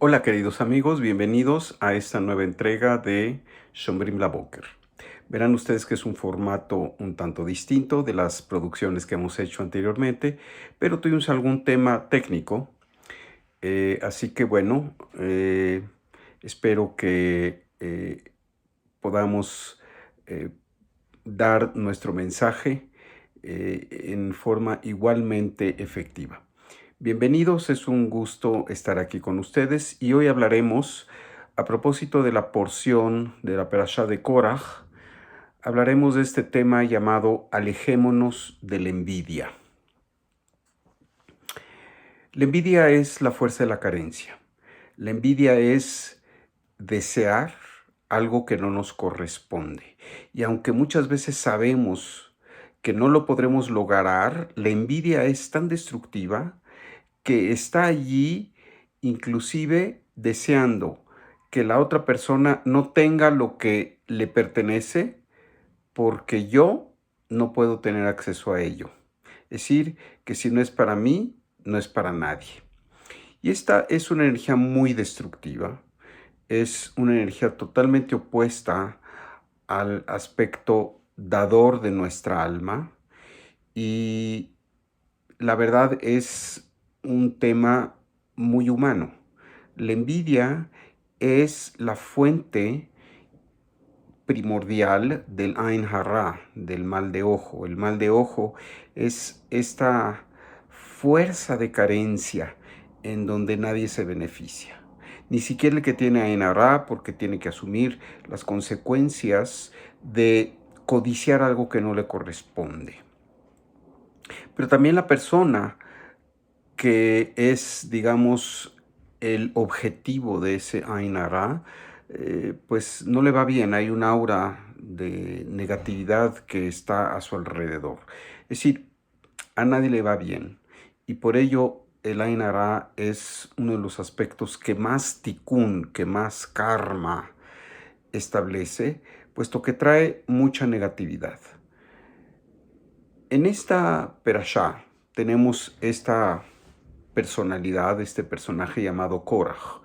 Hola queridos amigos, bienvenidos a esta nueva entrega de Shomrim Laboker. Verán ustedes que es un formato un tanto distinto de las producciones que hemos hecho anteriormente, pero tuvimos algún tema técnico, así que bueno, espero que podamos eh, dar nuestro mensaje en forma igualmente efectiva. Bienvenidos, es un gusto estar aquí con ustedes y hoy hablaremos, a propósito de la porción de la Perashá de Koraj, hablaremos de este tema llamado Alejémonos de la envidia. La envidia es la fuerza de la carencia. La envidia es desear algo que no nos corresponde. Y aunque muchas veces sabemos que no lo podremos lograr, la envidia es tan destructiva que está allí inclusive deseando que la otra persona no tenga lo que le pertenece porque yo no puedo tener acceso a ello. Es decir, que si no es para mí, no es para nadie. Y esta es una energía muy destructiva, es una energía totalmente opuesta al aspecto dador de nuestra alma y la verdad es un tema muy humano. La envidia es la fuente primordial del Ain Hara, del mal de ojo. El mal de ojo es esta fuerza de carencia en donde nadie se beneficia. Ni siquiera el que tiene Ain Hara, porque tiene que asumir las consecuencias de codiciar algo que no le corresponde. Pero también la persona que es, digamos, el objetivo de ese Ain Hara, pues no le va bien, hay un aura de negatividad que está a su alrededor. Es decir, a nadie le va bien y por ello el Ain Hara es uno de los aspectos que más tikkun, que más karma establece, puesto que trae mucha negatividad. En esta perashá tenemos esta personalidad, este personaje llamado Koraj.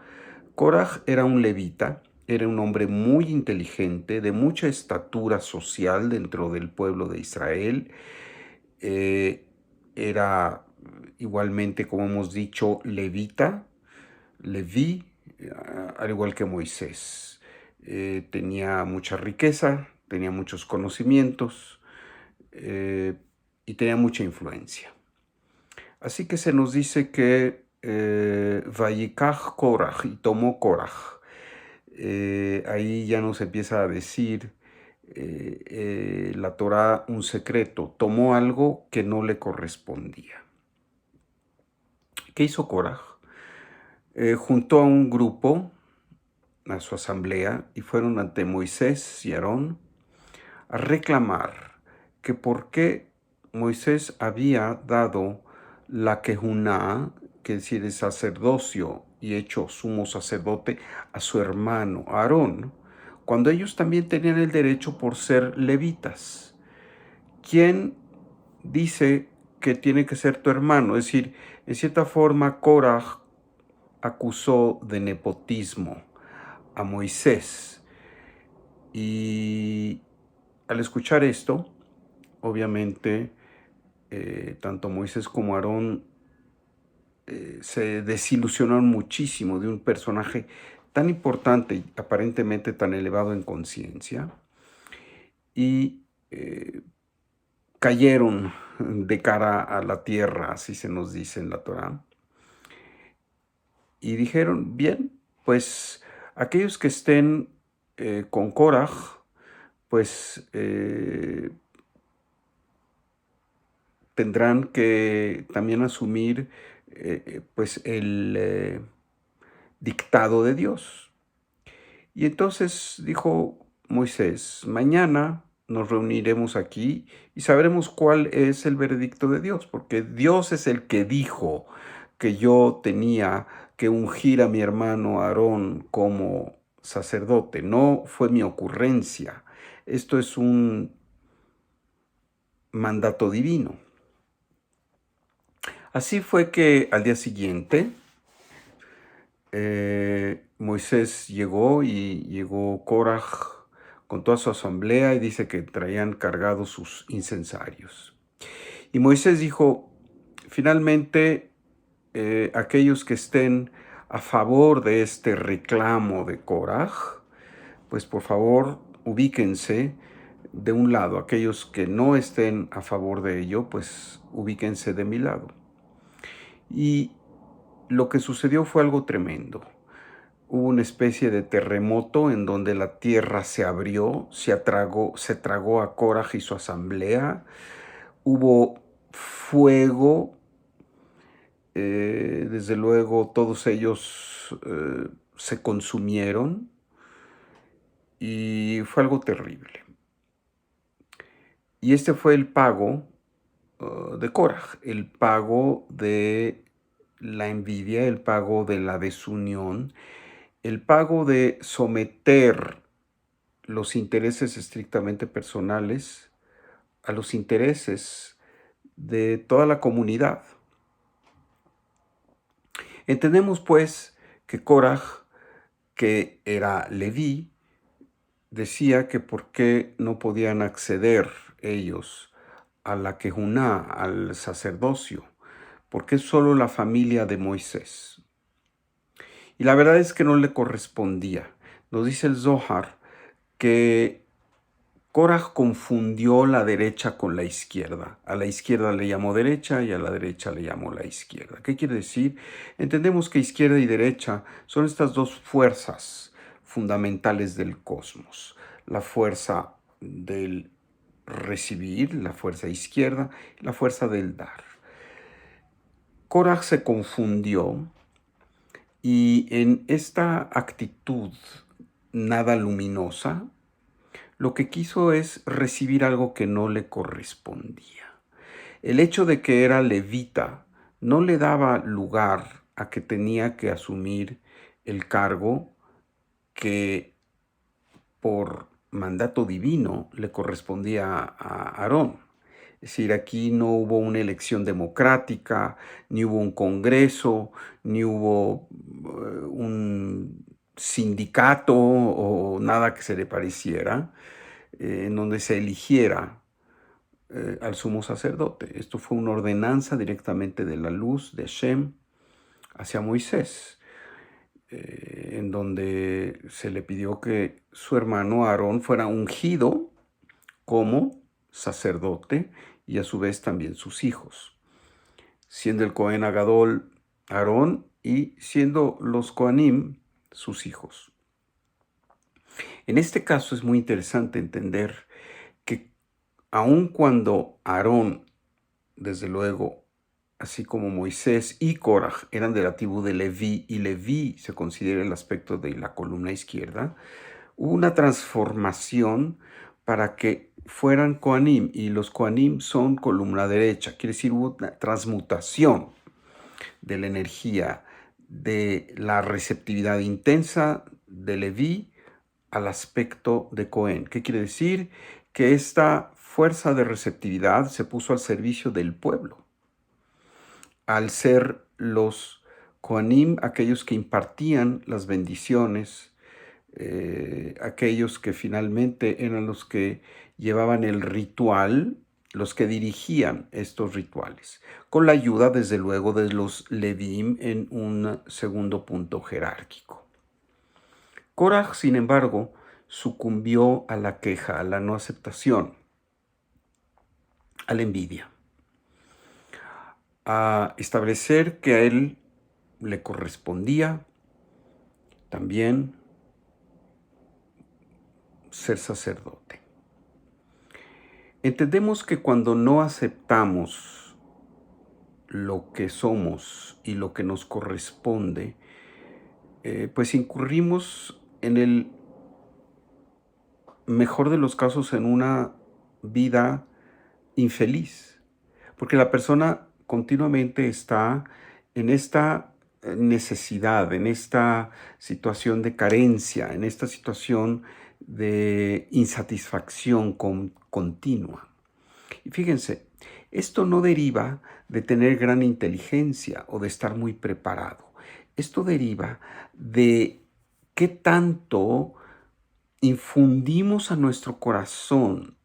Koraj era un levita, era un hombre muy inteligente, de mucha estatura social dentro del pueblo de Israel. Eh, Era igualmente, como hemos dicho, levita, leví, al igual que Moisés. Tenía mucha riqueza, tenía muchos conocimientos eh, y tenía mucha influencia. Así que se nos dice que Vayikaj Koraj, y tomó Koraj. Ahí ya nos empieza a decir la Torá un secreto, tomó algo que no le correspondía. ¿Qué hizo Koraj? Juntó a un grupo, a su asamblea, y fueron ante Moisés y Aarón a reclamar que por qué Moisés había dado la kehuná, que es decir, el sacerdocio, y hecho sumo sacerdote a su hermano Aarón, cuando ellos también tenían el derecho por ser levitas. ¿Quién dice que tiene que ser tu hermano? Es decir, en cierta forma, Korah acusó de nepotismo a Moisés. Y al escuchar esto, obviamente, tanto Moisés como Aarón se desilusionaron muchísimo de un personaje tan importante y aparentemente tan elevado en conciencia y cayeron de cara a la tierra, así se nos dice en la Torá, y dijeron, bien, pues aquellos que estén con Koraj, pues tendrán que también asumir pues el dictado de Dios. Y entonces dijo Moisés, mañana nos reuniremos aquí y sabremos cuál es el veredicto de Dios, porque Dios es el que dijo que yo tenía que ungir a mi hermano Aarón como sacerdote, no fue mi ocurrencia. Esto es un mandato divino. Así fue que al día siguiente Moisés llegó Coraj con toda su asamblea y dice que traían cargados sus incensarios. Y Moisés dijo, finalmente, aquellos que estén a favor de este reclamo de Coraj, pues por favor ubíquense de un lado. Aquellos que no estén a favor de ello, pues ubíquense de mi lado. Y lo que sucedió fue algo tremendo. Hubo una especie de terremoto en donde la tierra se abrió, se tragó a Coraj y su asamblea. Hubo fuego, desde luego todos ellos se consumieron y fue algo terrible. Y este fue el pago de Coraj, el pago de la envidia, el pago de la desunión, el pago de someter los intereses estrictamente personales a los intereses de toda la comunidad. Entendemos pues que Coraj, que era Leví, decía que por qué no podían acceder ellos a la Kehuná, al sacerdocio, porque es solo la familia de Moisés. Y la verdad es que no le correspondía. Nos dice el Zohar que Coraj confundió la derecha con la izquierda. A la izquierda le llamó derecha y a la derecha le llamó la izquierda. ¿Qué quiere decir? Entendemos que izquierda y derecha son estas dos fuerzas fundamentales del cosmos. La fuerza del recibir, la fuerza izquierda, la fuerza del dar. Coraj se confundió y en esta actitud nada luminosa, lo que quiso es recibir algo que no le correspondía. El hecho de que era levita no le daba lugar a que tenía que asumir el cargo que por mandato divino le correspondía a Aarón. Es decir, aquí no hubo una elección democrática, ni hubo un congreso, ni hubo un sindicato o nada que se le pareciera, en donde se eligiera al sumo sacerdote. Esto fue una ordenanza directamente de la luz de Hashem hacia Moisés, en donde se le pidió que su hermano Aarón fuera ungido como sacerdote y a su vez también sus hijos, siendo el Cohen Agadol Aarón y siendo los Coanim sus hijos. En este caso es muy interesante entender que aun cuando Aarón, desde luego, así como Moisés y Coraj eran de la tribu de Leví, y Leví se considera el aspecto de la columna izquierda, hubo una transformación para que fueran Kohanim, y los Kohanim son columna derecha. Quiere decir, hubo una transmutación de la energía, de la receptividad intensa de Leví al aspecto de Cohen. ¿Qué quiere decir? Que esta fuerza de receptividad se puso al servicio del pueblo. Al ser los Kohanim aquellos que impartían las bendiciones, aquellos que finalmente eran los que llevaban el ritual, los que dirigían estos rituales, con la ayuda, desde luego, de los Levim en un segundo punto jerárquico. Coraj, sin embargo, sucumbió a la queja, a la no aceptación, a la envidia, a establecer que a él le correspondía también ser sacerdote. Entendemos que cuando no aceptamos lo que somos y lo que nos corresponde, pues incurrimos en el mejor de los casos en una vida infeliz, porque la persona continuamente está en esta necesidad, en esta situación de carencia, en esta situación de insatisfacción continua. Y fíjense, esto no deriva de tener gran inteligencia o de estar muy preparado. Esto deriva de qué tanto infundimos a nuestro corazón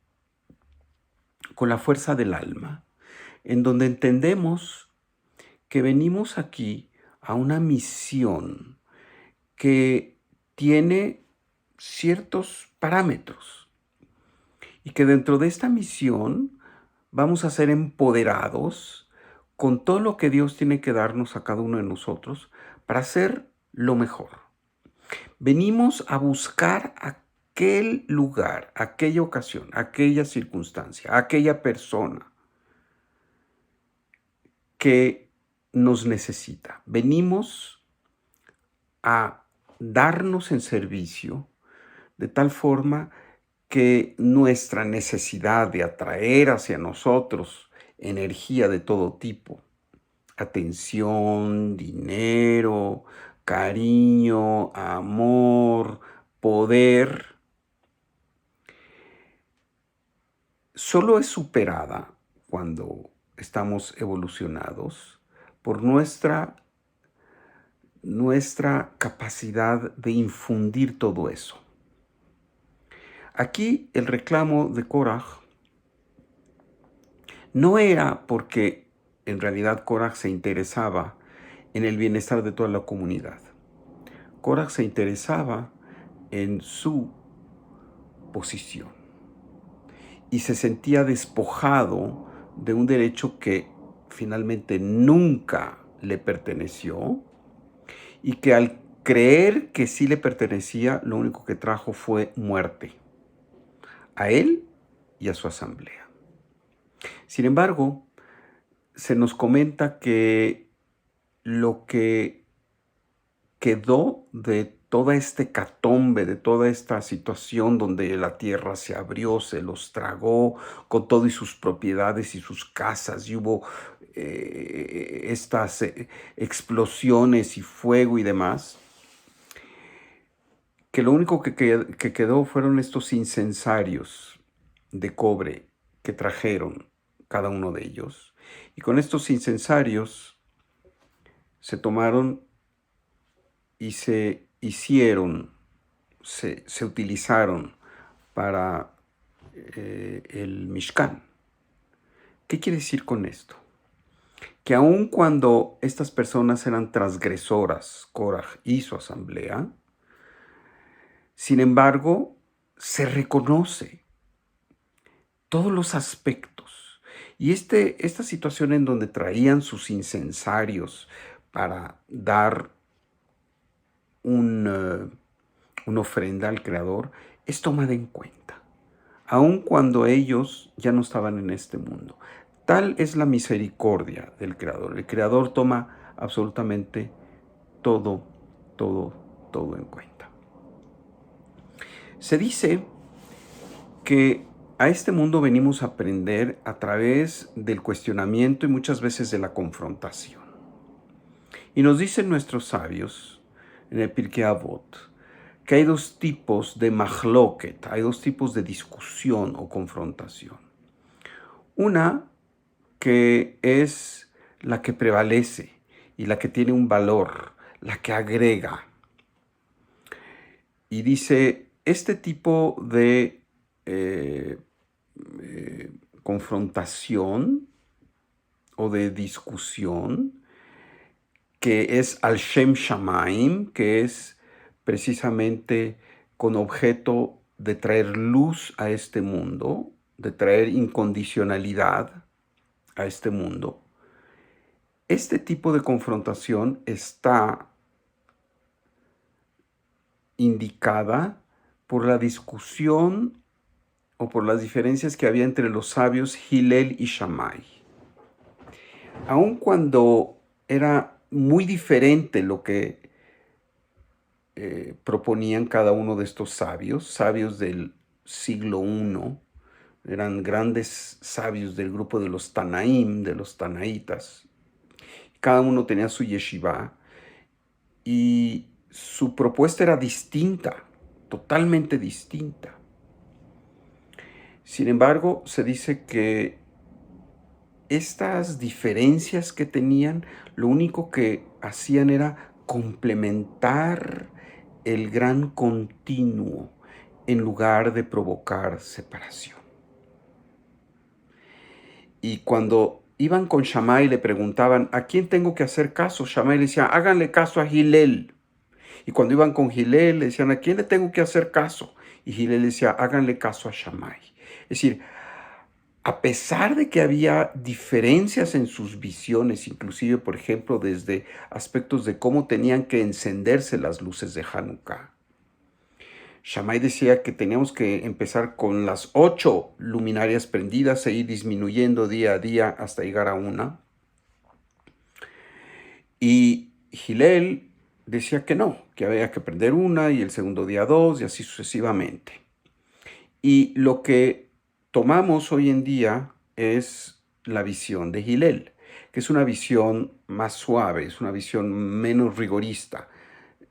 con la fuerza del alma, en donde entendemos que venimos aquí a una misión que tiene ciertos parámetros y que dentro de esta misión vamos a ser empoderados con todo lo que Dios tiene que darnos a cada uno de nosotros para hacer lo mejor. Venimos a buscar aquel lugar, aquella ocasión, aquella circunstancia, aquella persona que nos necesita. Venimos a darnos en servicio de tal forma que nuestra necesidad de atraer hacia nosotros energía de todo tipo, atención, dinero, cariño, amor, poder, solo es superada cuando estamos evolucionados por nuestra capacidad de infundir todo eso. Aquí el reclamo de Korah no era porque en realidad Korah se interesaba en el bienestar de toda la comunidad. Korah se interesaba en su posición y se sentía despojado de un derecho que finalmente nunca le perteneció y que al creer que sí le pertenecía, lo único que trajo fue muerte a él y a su asamblea. Sin embargo, se nos comenta que lo que quedó de toda esta hecatombe, de toda esta situación donde la tierra se abrió, se los tragó con todo y sus propiedades y sus casas, y hubo estas explosiones y fuego y demás, que lo único que quedó fueron estos incensarios de cobre que trajeron cada uno de ellos. Y con estos incensarios se tomaron y se hicieron, se utilizaron para el Mishkan. ¿Qué quiere decir con esto? Que aun cuando estas personas eran transgresoras, Korah y su asamblea, sin embargo, se reconoce todos los aspectos. Y esta situación en donde traían sus incensarios para dar una ofrenda al Creador es tomada en cuenta, aun cuando ellos ya no estaban en este mundo. Tal es la misericordia del Creador. El Creador toma absolutamente todo, todo, todo en cuenta. Se dice que a este mundo venimos a aprender a través del cuestionamiento y muchas veces de la confrontación. Y nos dicen nuestros sabios en el Pirkei Avot que hay dos tipos de mahloket, hay dos tipos de discusión o confrontación. Una que es la que prevalece y la que tiene un valor, la que agrega. Y dice, este tipo de confrontación o de discusión, que es al Shem Shamaim, que es precisamente con objeto de traer luz a este mundo, de traer incondicionalidad a este mundo. Este tipo de confrontación está indicada por la discusión o por las diferencias que había entre los sabios Hillel y Shammai. Aun cuando era muy diferente lo que proponían cada uno de estos sabios del siglo I, eran grandes sabios del grupo de los Tanaim, de los Tanaitas. Cada uno tenía su yeshiva y su propuesta era distinta, totalmente distinta. Sin embargo, se dice que estas diferencias que tenían, lo único que hacían era complementar el gran continuo en lugar de provocar separación. Y cuando iban con Shammai y le preguntaban, ¿a quién tengo que hacer caso? Shammai le decía, háganle caso a Hillel. Y cuando iban con Hillel, le decían, ¿a quién le tengo que hacer caso? Y Hillel le decía, háganle caso a Shammai. Es decir, a pesar de que había diferencias en sus visiones, inclusive, por ejemplo, desde aspectos de cómo tenían que encenderse las luces de Hanukkah, Shammai decía que teníamos que empezar con las 8 luminarias prendidas e ir disminuyendo día a día hasta llegar a una. Y Hillel decía que no, que había que prender una y el segundo día 2 y así sucesivamente. Y lo que tomamos hoy en día es la visión de Hillel, que es una visión más suave, es una visión menos rigorista.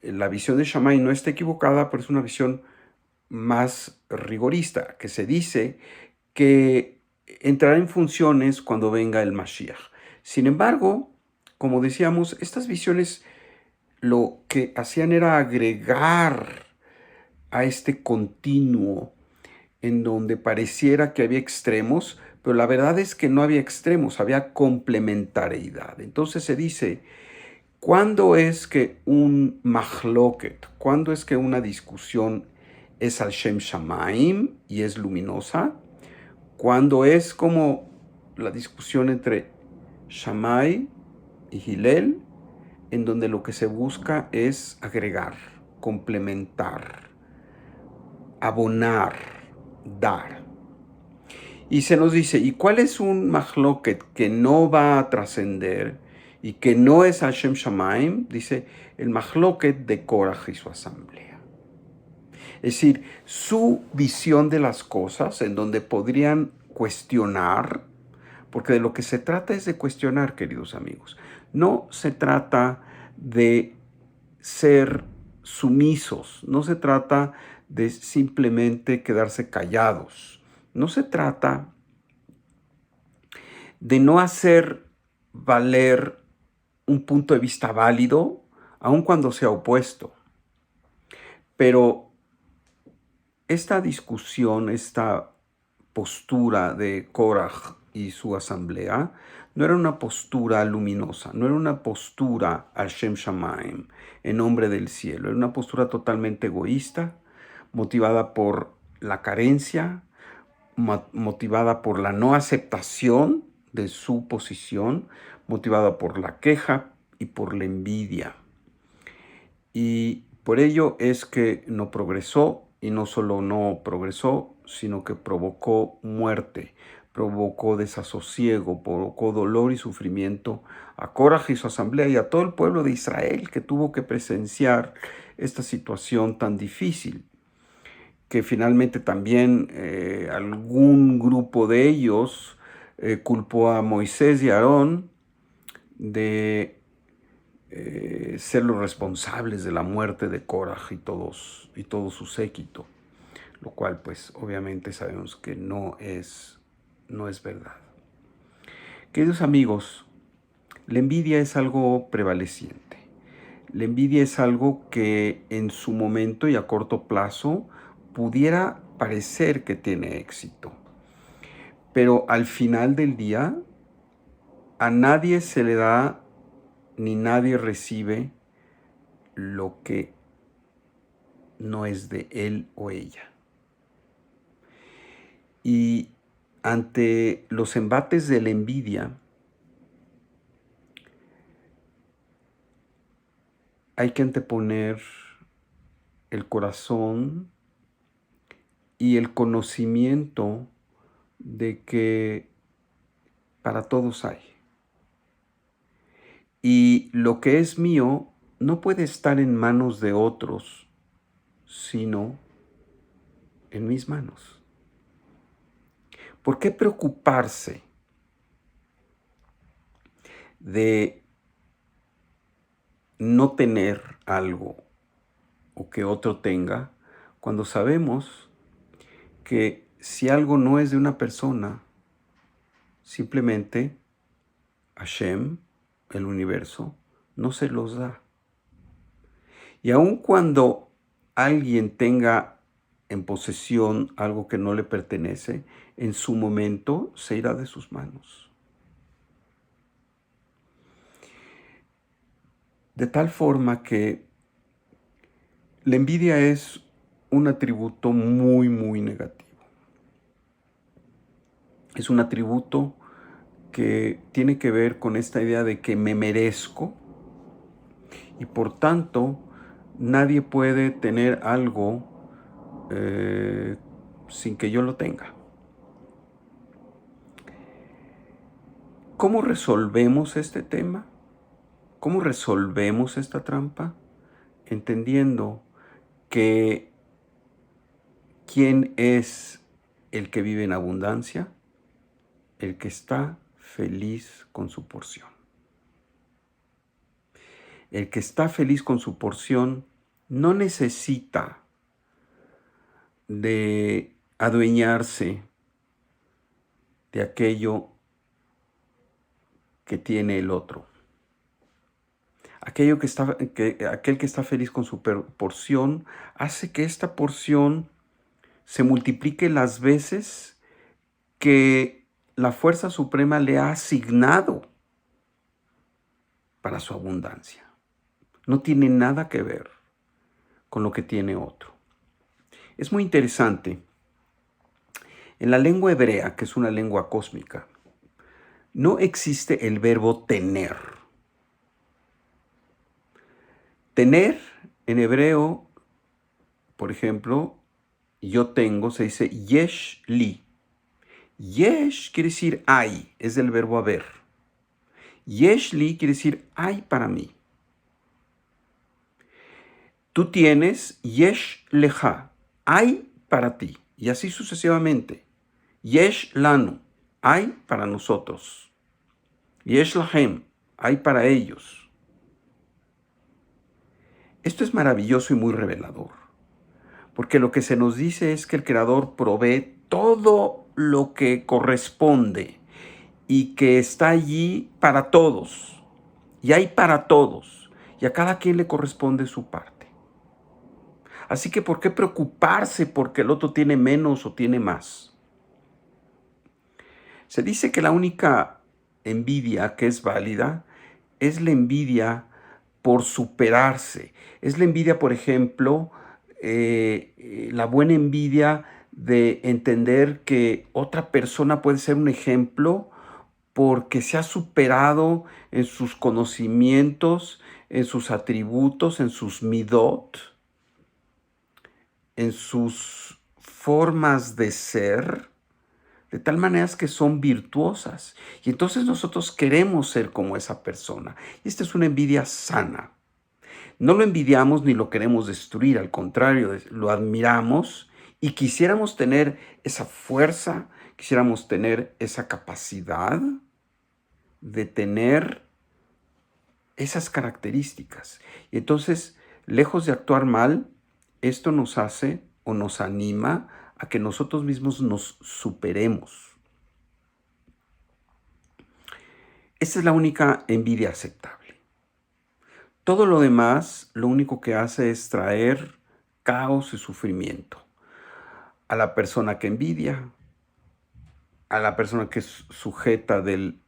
La visión de Shammai no está equivocada, pero es una visión más rigorista, que se dice que entrará en funciones cuando venga el Mashiach. Sin embargo, como decíamos, estas visiones lo que hacían era agregar a este continuo en donde pareciera que había extremos, pero la verdad es que no había extremos, había complementariedad. Entonces se dice, ¿cuándo es que un mahloket, cuándo es que una discusión es al Shem Shamaim y es luminosa? Cuando es como la discusión entre Shammai y Hillel, en donde lo que se busca es agregar, complementar, abonar, dar. Y se nos dice, ¿y cuál es un mahloket que no va a trascender y que no es Hashem Shamaim? Dice, el mahloket de Korah y su asamblea. Es decir, su visión de las cosas, en donde podrían cuestionar, porque de lo que se trata es de cuestionar, queridos amigos. No se trata de ser sumisos, no se trata de simplemente quedarse callados, no se trata de no hacer valer un punto de vista válido, aun cuando sea opuesto. Pero esta discusión, esta postura de Korah y su asamblea, no era una postura luminosa, no era una postura al Shem Shamaim, en nombre del cielo, era una postura totalmente egoísta, motivada por la carencia, motivada por la no aceptación de su posición, motivada por la queja y por la envidia. Y por ello es que no progresó, y no solo no progresó, sino que provocó muerte, provocó desasosiego, provocó dolor y sufrimiento a Korah y su asamblea y a todo el pueblo de Israel que tuvo que presenciar esta situación tan difícil, que finalmente también algún grupo de ellos culpó a Moisés y a Aarón de ser los responsables de la muerte de Korah y todo su séquito, lo cual pues obviamente sabemos que no es verdad. Queridos amigos, la envidia es algo prevaleciente. La envidia es algo que en su momento y a corto plazo pudiera parecer que tiene éxito, pero al final del día a nadie se le da ni nadie recibe lo que no es de él o ella. Y ante los embates de la envidia, hay que anteponer el corazón y el conocimiento de que para todos hay. Y lo que es mío no puede estar en manos de otros, sino en mis manos. ¿Por qué preocuparse de no tener algo o que otro tenga cuando sabemos que si algo no es de una persona, simplemente Hashem, el universo, no se los da? Y aun cuando alguien tenga en posesión algo que no le pertenece, en su momento se irá de sus manos. De tal forma que la envidia es un atributo muy, muy negativo. Es un atributo que tiene que ver con esta idea de que me merezco y por tanto nadie puede tener algo sin que yo lo tenga. ¿Cómo resolvemos este tema? ¿Cómo resolvemos esta trampa? Entendiendo que ¿quién es el que vive en abundancia? El que está feliz con su porción. El que está feliz con su porción no necesita de adueñarse de aquello que tiene el otro. Aquel que está feliz con su porción hace que esta porción se multiplique las veces que la fuerza suprema le ha asignado para su abundancia. No tiene nada que ver con lo que tiene otro. Es muy interesante. En la lengua hebrea, que es una lengua cósmica, no existe el verbo tener. Tener en hebreo, por ejemplo, yo tengo, se dice yesh li. Yesh quiere decir hay, es del verbo haber. Yesh li quiere decir hay para mí. Tú tienes yesh leja, hay para ti. Y así sucesivamente. Yesh lanu, hay para nosotros. Yesh lahem, hay para ellos. Esto es maravilloso y muy revelador, porque lo que se nos dice es que el Creador provee todo lo que corresponde y que está allí para todos, y hay para todos, y a cada quien le corresponde su parte. Así que ¿por qué preocuparse porque el otro tiene menos o tiene más? Se dice que la única envidia que es válida es la envidia por superarse. Es la envidia, por ejemplo, la buena envidia de entender que otra persona puede ser un ejemplo porque se ha superado en sus conocimientos, en sus atributos, en sus midot, en sus formas de ser, de tal manera que son virtuosas. Y entonces nosotros queremos ser como esa persona. Y esta es una envidia sana. No lo envidiamos ni lo queremos destruir, al contrario, lo admiramos y quisiéramos tener esa fuerza, quisiéramos tener esa capacidad de tener esas características. Y entonces, lejos de actuar mal, esto nos hace o nos anima a que nosotros mismos nos superemos. Esta es la única envidia aceptable. Todo lo demás, lo único que hace es traer caos y sufrimiento a la persona que envidia, a la persona que es sujeta de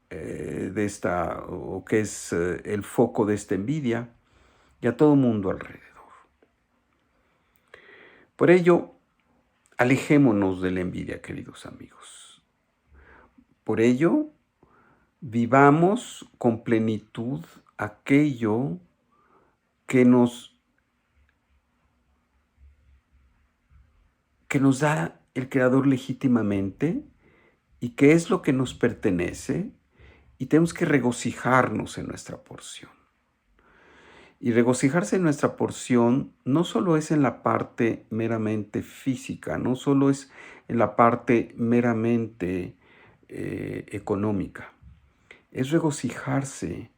esta, o que es el foco de esta envidia, y a todo mundo alrededor. Por ello, alejémonos de la envidia, queridos amigos. Por ello, vivamos con plenitud aquello que nos da el Creador legítimamente y que es lo que nos pertenece, y tenemos que regocijarnos en nuestra porción. Y regocijarse en nuestra porción no solo es en la parte meramente física, no solo es en la parte meramente económica, es regocijarse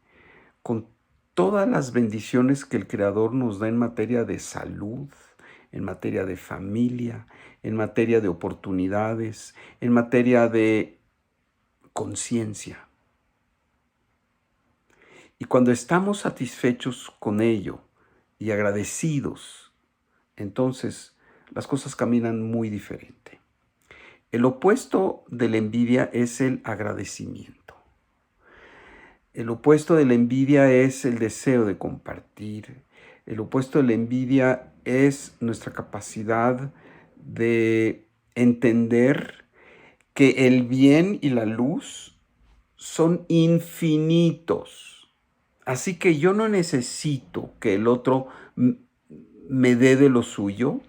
con todas las bendiciones que el Creador nos da en materia de salud, en materia de familia, en materia de oportunidades, en materia de conciencia. Y cuando estamos satisfechos con ello y agradecidos, entonces las cosas caminan muy diferente. El opuesto de la envidia es el agradecimiento. El opuesto de la envidia es el deseo de compartir. El opuesto de la envidia es nuestra capacidad de entender que el bien y la luz son infinitos. Así que yo no necesito que el otro me dé de lo suyo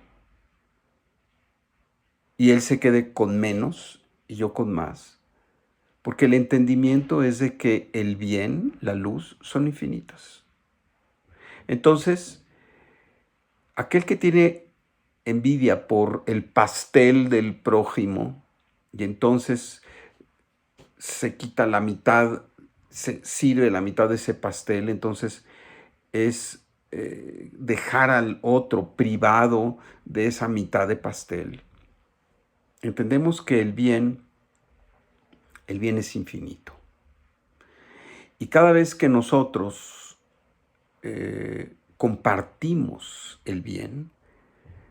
y él se quede con menos y yo con más. Porque el entendimiento es de que el bien, la luz, son infinitas. Entonces, aquel que tiene envidia por el pastel del prójimo y entonces se quita la mitad, se sirve la mitad de ese pastel, entonces es dejar al otro privado de esa mitad de pastel. Entendemos que el bien es infinito. Y cada vez que nosotros compartimos el bien,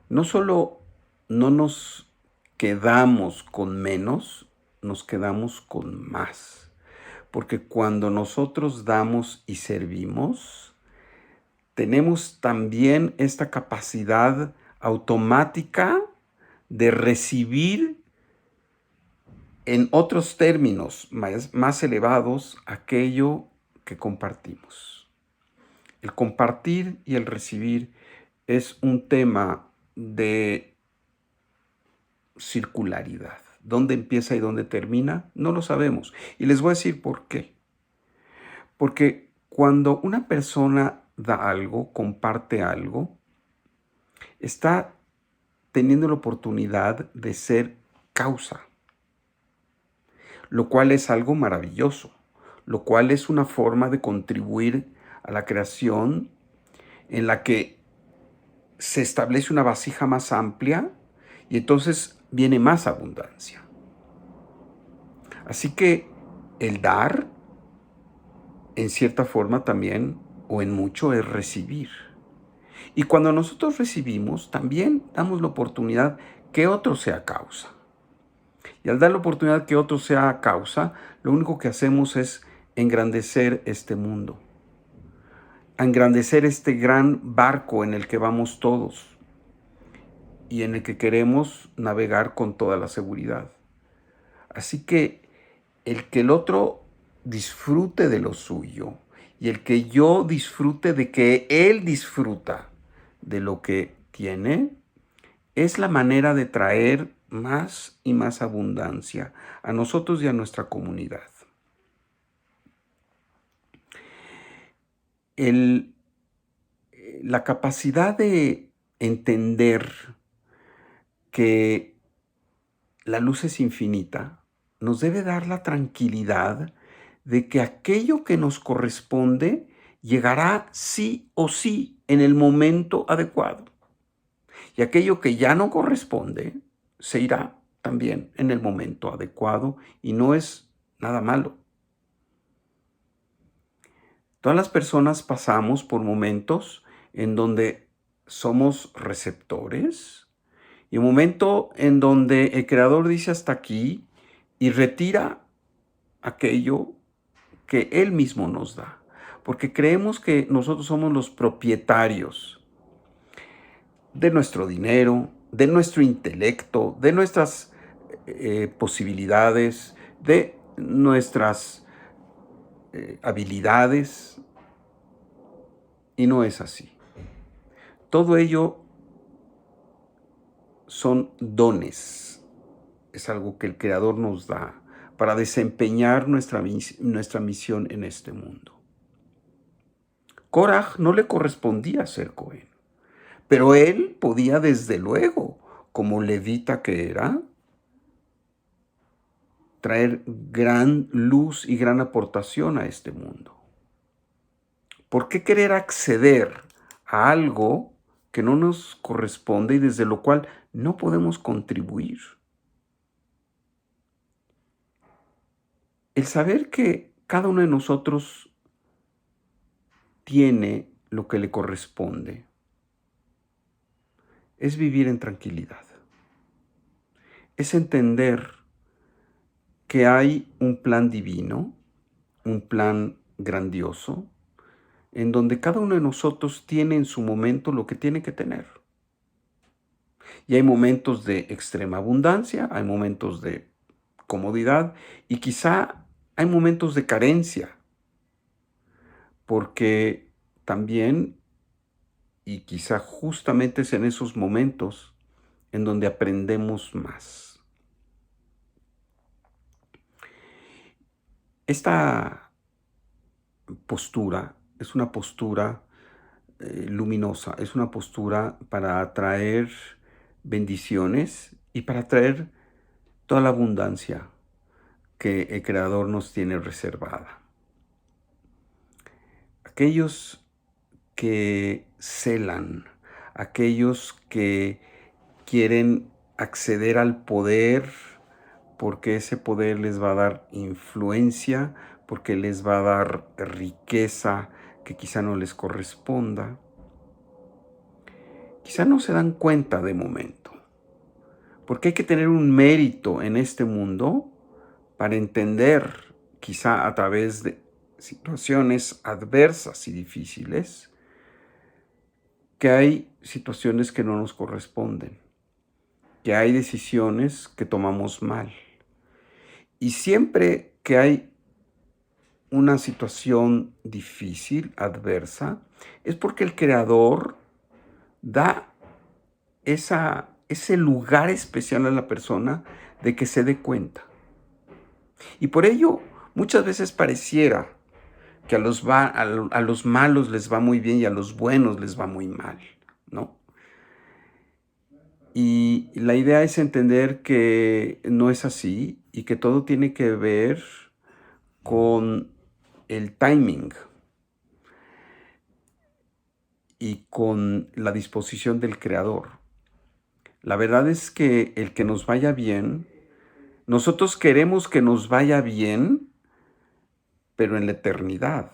no solo no nos quedamos con menos, nos quedamos con más. Porque cuando nosotros damos y servimos, tenemos también esta capacidad automática de recibir en otros términos más elevados aquello que compartimos. El compartir y el recibir es un tema de circularidad. ¿Dónde empieza y dónde termina? No lo sabemos. Y les voy a decir por qué. Porque cuando una persona da algo, comparte algo, está teniendo la oportunidad de ser causa, lo cual es algo maravilloso, lo cual es una forma de contribuir a la creación en la que se establece una vasija más amplia y entonces viene más abundancia. Así que el dar, en cierta forma también, o en mucho, es recibir. Y cuando nosotros recibimos, también damos la oportunidad que otro sea causa. Y al dar la oportunidad que otro sea causa, lo único que hacemos es engrandecer este mundo, engrandecer este gran barco en el que vamos todos y en el que queremos navegar con toda la seguridad. Así que el otro disfrute de lo suyo y el que yo disfrute de que él disfruta de lo que tiene, es la manera de traer más y más abundancia a nosotros y a nuestra comunidad. La capacidad de entender que la luz es infinita nos debe dar la tranquilidad de que aquello que nos corresponde llegará sí o sí en el momento adecuado. Y aquello que ya no corresponde se irá también en el momento adecuado y no es nada malo. Todas las personas pasamos por momentos en donde somos receptores y un momento en donde el Creador dice hasta aquí y retira aquello que Él mismo nos da. Porque creemos que nosotros somos los propietarios de nuestro dinero, de nuestro intelecto, de nuestras posibilidades, de nuestras habilidades. Y no es así. Todo ello son dones. Es algo que el Creador nos da para desempeñar nuestra misión en este mundo. Koraj no le correspondía ser Cohen, pero él podía desde luego, como levita que era, traer gran luz y gran aportación a este mundo. ¿Por qué querer acceder a algo que no nos corresponde y desde lo cual no podemos contribuir? El saber que cada uno de nosotros tiene lo que le corresponde es vivir en tranquilidad. Es entender que hay un plan divino, un plan grandioso, en donde cada uno de nosotros tiene en su momento lo que tiene que tener. Y hay momentos de extrema abundancia, hay momentos de comodidad y quizá hay momentos de carencia, porque también, y quizá justamente es en esos momentos en donde aprendemos más. Esta postura es una postura luminosa, es una postura para atraer bendiciones y para atraer toda la abundancia que el Creador nos tiene reservada. Aquellos que celan, aquellos que quieren acceder al poder porque ese poder les va a dar influencia, porque les va a dar riqueza que quizá no les corresponda. Quizá no se dan cuenta de momento, porque hay que tener un mérito en este mundo para entender, quizá a través de situaciones adversas y difíciles, que hay situaciones que no nos corresponden, que hay decisiones que tomamos mal. Y siempre que hay una situación difícil, adversa, es porque el Creador da ese lugar especial a la persona de que se dé cuenta. Y por ello, muchas veces pareciera que a los malos les va muy bien y a los buenos les va muy mal, ¿no? Y la idea es entender que no es así y que todo tiene que ver con el timing y con la disposición del Creador. La verdad es que el que nos vaya bien, nosotros queremos que nos vaya bien, pero en la eternidad.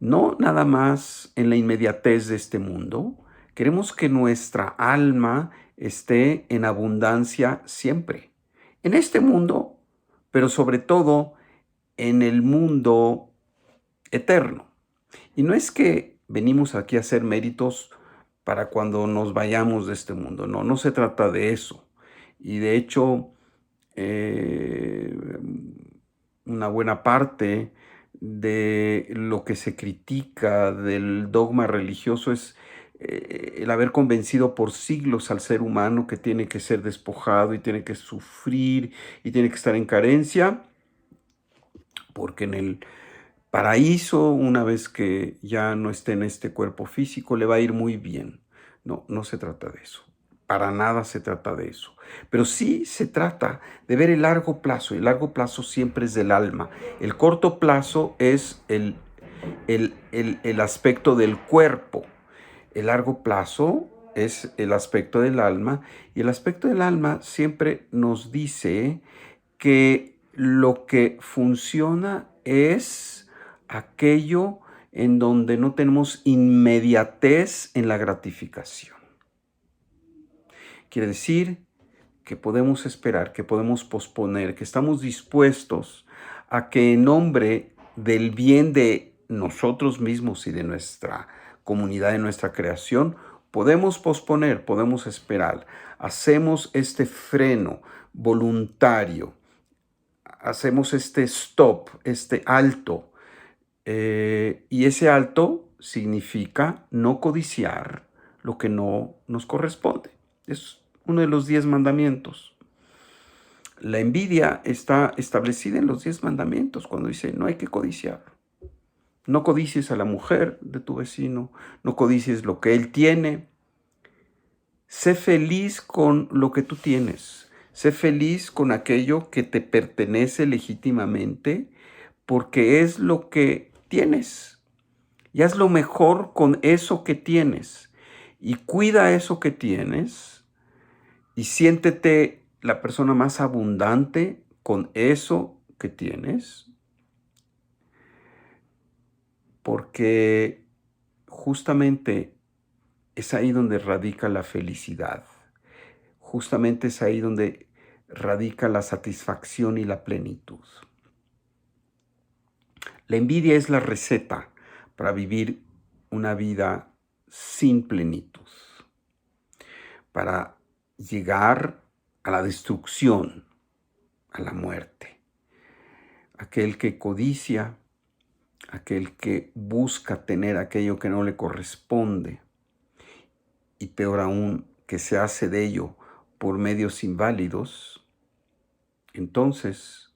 No nada más en la inmediatez de este mundo. Queremos que nuestra alma esté en abundancia siempre. En este mundo, pero sobre todo en el mundo eterno. Y no es que venimos aquí a hacer méritos para cuando nos vayamos de este mundo. No, no se trata de eso. Y de hecho, eh, una buena parte de lo que se critica del dogma religioso es el haber convencido por siglos al ser humano que tiene que ser despojado y tiene que sufrir y tiene que estar en carencia, porque en el paraíso, una vez que ya no esté en este cuerpo físico, le va a ir muy bien. No, no se trata de eso. Para nada se trata de eso. Pero sí se trata de ver el largo plazo. El largo plazo siempre es del alma. El corto plazo es el aspecto del cuerpo. El largo plazo es el aspecto del alma. Y el aspecto del alma siempre nos dice que lo que funciona es aquello en donde no tenemos inmediatez en la gratificación. Quiere decir que podemos esperar, que podemos posponer, que estamos dispuestos a que en nombre del bien de nosotros mismos y de nuestra comunidad, de nuestra creación, podemos posponer, podemos esperar. Hacemos este freno voluntario, hacemos este stop, este alto. Y ese alto significa no codiciar lo que no nos corresponde. Es uno de los 10 mandamientos. La envidia está establecida en los 10 mandamientos cuando dice no hay que codiciar. No codicies a la mujer de tu vecino, no codicies lo que él tiene. Sé feliz con lo que tú tienes. Sé feliz con aquello que te pertenece legítimamente porque es lo que tienes. Y haz lo mejor con eso que tienes. Y cuida eso que tienes y siéntete la persona más abundante con eso que tienes. Porque justamente es ahí donde radica la felicidad. Justamente es ahí donde radica la satisfacción y la plenitud. La envidia es la receta para vivir una vida sin plenitud, para llegar a la destrucción, a la muerte. Aquel que codicia, aquel que busca tener aquello que no le corresponde, y peor aún, que se hace de ello por medios inválidos, entonces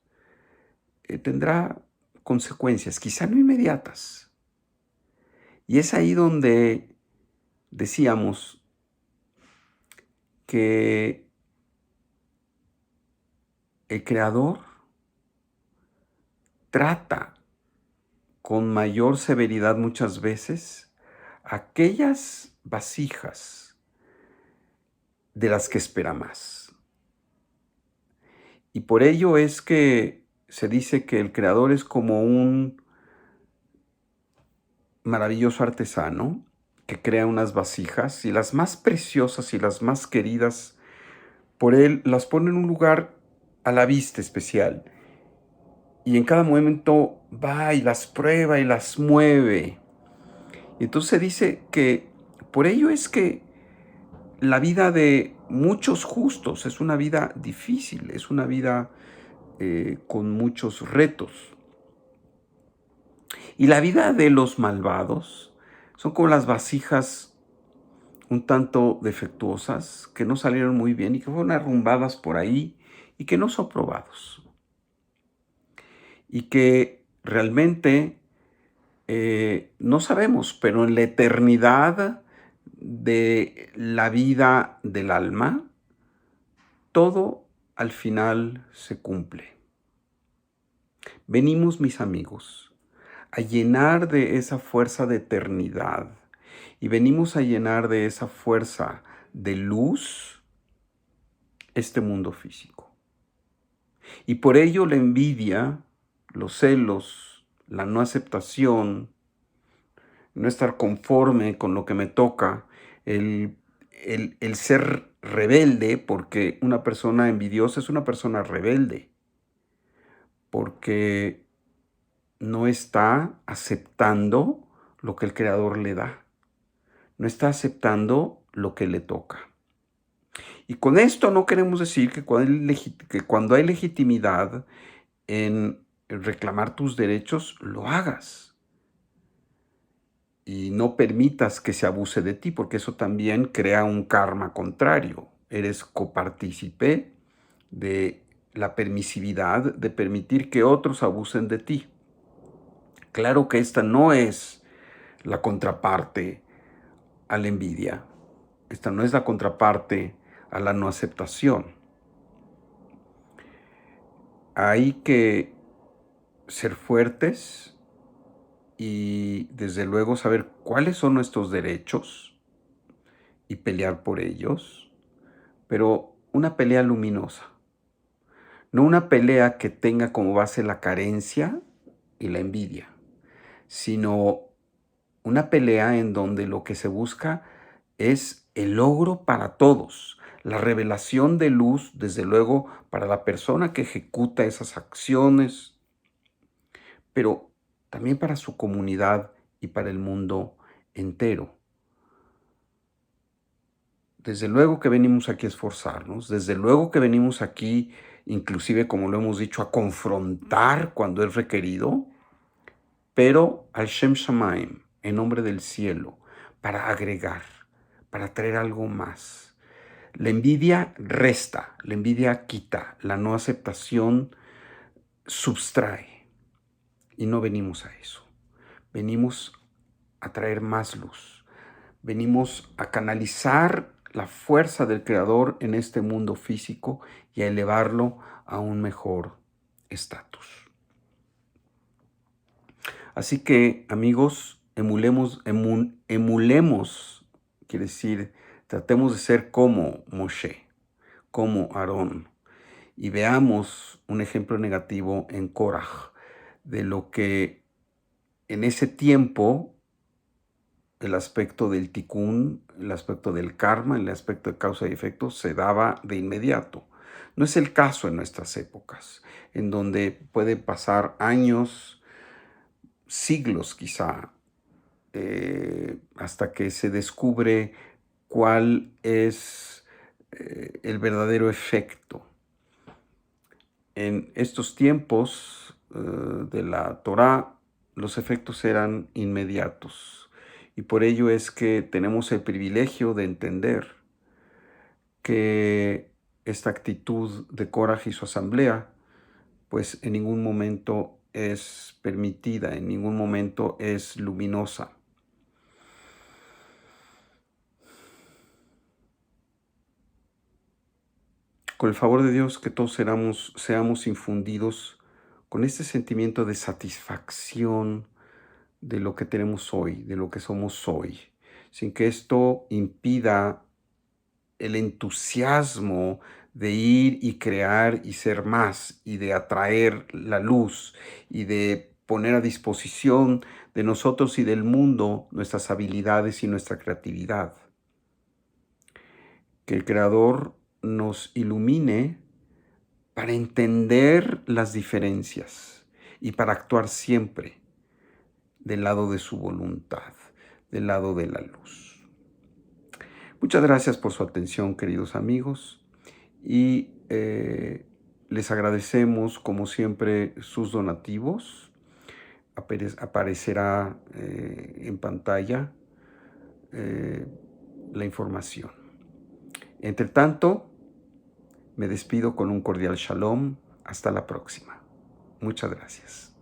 tendrá consecuencias, quizá no inmediatas. Y es ahí donde decíamos que el Creador trata con mayor severidad muchas veces aquellas vasijas de las que espera más. Y por ello es que se dice que el Creador es como un maravilloso artesano que crea unas vasijas y las más preciosas y las más queridas por él las pone en un lugar a la vista especial. Y en cada momento va y las prueba y las mueve. Y entonces se dice que por ello es que la vida de muchos justos es una vida difícil, es una vida con muchos retos. Y la vida de los malvados son como las vasijas un tanto defectuosas, que no salieron muy bien y que fueron arrumbadas por ahí y que no son probados. Y que realmente no sabemos, pero en la eternidad de la vida del alma, todo al final se cumple. Venimos, mis amigos, a llenar de esa fuerza de eternidad y venimos a llenar de esa fuerza de luz este mundo físico. Y por ello la envidia, los celos, la no aceptación, no estar conforme con lo que me toca, el ser rebelde, porque una persona envidiosa es una persona rebelde, porque no está aceptando lo que el Creador le da, no está aceptando lo que le toca. Y con esto no queremos decir que cuando hay legitimidad en reclamar tus derechos, lo hagas. Y no permitas que se abuse de ti, porque eso también crea un karma contrario. Eres copartícipe de la permisividad de permitir que otros abusen de ti. Claro que esta no es la contraparte a la envidia. Esta no es la contraparte a la no aceptación. Hay que ser fuertes y desde luego saber cuáles son nuestros derechos y pelear por ellos, pero una pelea luminosa, no una pelea que tenga como base la carencia y la envidia, sino una pelea en donde lo que se busca es el logro para todos, la revelación de luz, desde luego, para la persona que ejecuta esas acciones, pero también para su comunidad y para el mundo entero. Desde luego que venimos aquí a esforzarnos, desde luego que venimos aquí, inclusive como lo hemos dicho, a confrontar cuando es requerido, pero al Shem Shamaim, en nombre del cielo, para agregar, para traer algo más. La envidia resta, la envidia quita, la no aceptación subtrae. Y no venimos a eso. Venimos a traer más luz. Venimos a canalizar la fuerza del Creador en este mundo físico y a elevarlo a un mejor estatus. Así que, amigos, emulemos, quiere decir, tratemos de ser como Moshe, como Aarón, y veamos un ejemplo negativo en Korah, de lo que en ese tiempo el aspecto del tikkun, el aspecto del karma, el aspecto de causa y efecto se daba de inmediato. No es el caso en nuestras épocas, en donde puede pasar años, siglos quizá, hasta que se descubre cuál es el verdadero efecto. En estos tiempos de la Torá, los efectos eran inmediatos. Y por ello es que tenemos el privilegio de entender que esta actitud de Korah y su asamblea, pues en ningún momento es permitida, en ningún momento es luminosa. Con el favor de Dios, que todos seamos infundidos con este sentimiento de satisfacción de lo que tenemos hoy, de lo que somos hoy, sin que esto impida el entusiasmo de ir y crear y ser más, y de atraer la luz, y de poner a disposición de nosotros y del mundo nuestras habilidades y nuestra creatividad. Que el Creador nos ilumine para entender las diferencias y para actuar siempre del lado de su voluntad, del lado de la luz. Muchas gracias por su atención, queridos amigos, y les agradecemos, como siempre, sus donativos. Aparecerá en pantalla eh, la información. Entre tanto, me despido con un cordial shalom. Hasta la próxima. Muchas gracias.